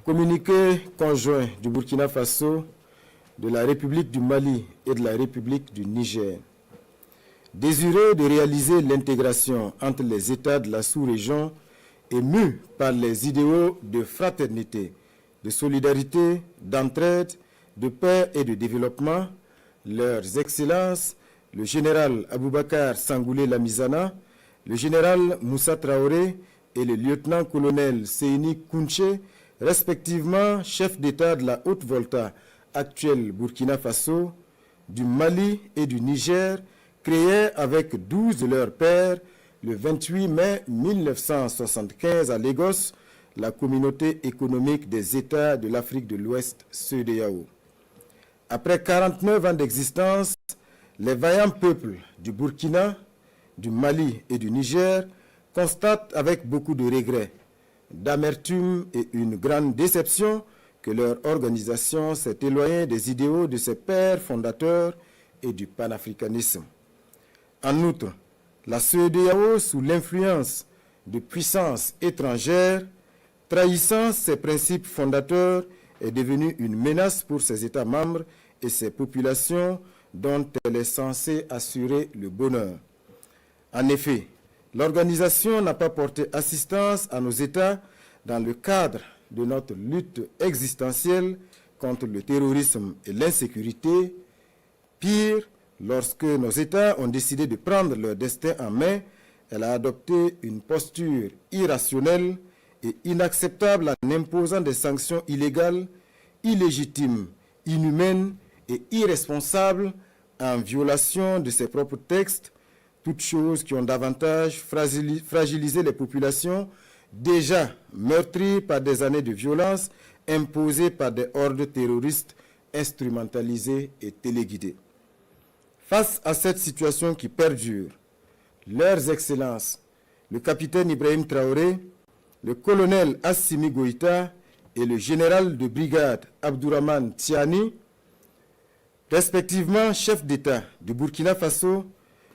Communiqué conjoint du Burkina Faso, de la République du Mali et de la République du Niger. Désireux de réaliser l'intégration entre les États de la sous-région et mus par les idéaux de fraternité, de solidarité, d'entraide, de paix et de développement, leurs excellences, le général Aboubakar Sangoulé Lamizana, le général Moussa Traoré et le lieutenant-colonel Seyni Kounché, respectivement chefs d'État de la Haute-Volta, actuelle Burkina Faso, du Mali et du Niger, créaient avec 12 de leurs pairs, le 28 mai 1975 à Lagos, la Communauté économique des États de l'Afrique de l'Ouest, CEDEAO. Après 49 ans d'existence, les vaillants peuples du Burkina, du Mali et du Niger constatent avec beaucoup de regrets, d'amertume et une grande déception que leur organisation s'est éloignée des idéaux de ses pères fondateurs et du panafricanisme. En outre, la CEDEAO, sous l'influence de puissances étrangères, trahissant ses principes fondateurs, est devenue une menace pour ses États membres et ses populations dont elle est censée assurer le bonheur. En effet, l'organisation n'a pas porté assistance à nos États dans le cadre de notre lutte existentielle contre le terrorisme et l'insécurité. Pire, lorsque nos États ont décidé de prendre leur destin en main, elle a adopté une posture irrationnelle et inacceptable en imposant des sanctions illégales, illégitimes, inhumaines et irresponsables en violation de ses propres textes, toutes choses qui ont davantage fragilisé les populations déjà meurtries par des années de violence imposées par des hordes terroristes instrumentalisées et téléguidées. Face à cette situation qui perdure, leurs excellences, le capitaine Ibrahim Traoré, le colonel Assimi Goïta et le général de brigade Abdourahmane Tiani, respectivement chefs d'État du Burkina Faso,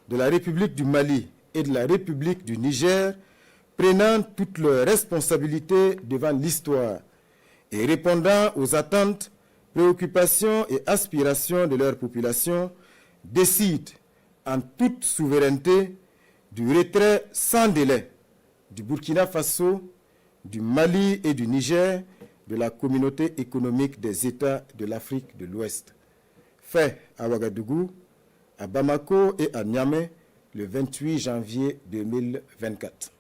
de la République du Mali et de la République du Niger, prenant toutes leurs responsabilités devant l'histoire et répondant aux attentes, préoccupations et aspirations de leur population, décident en toute souveraineté du retrait sans délai du Burkina Faso, du Mali et du Niger de la Communauté économique des États de l'Afrique de l'Ouest. Fait à Ouagadougou, à Bamako et à Niamey le 28 janvier 2024.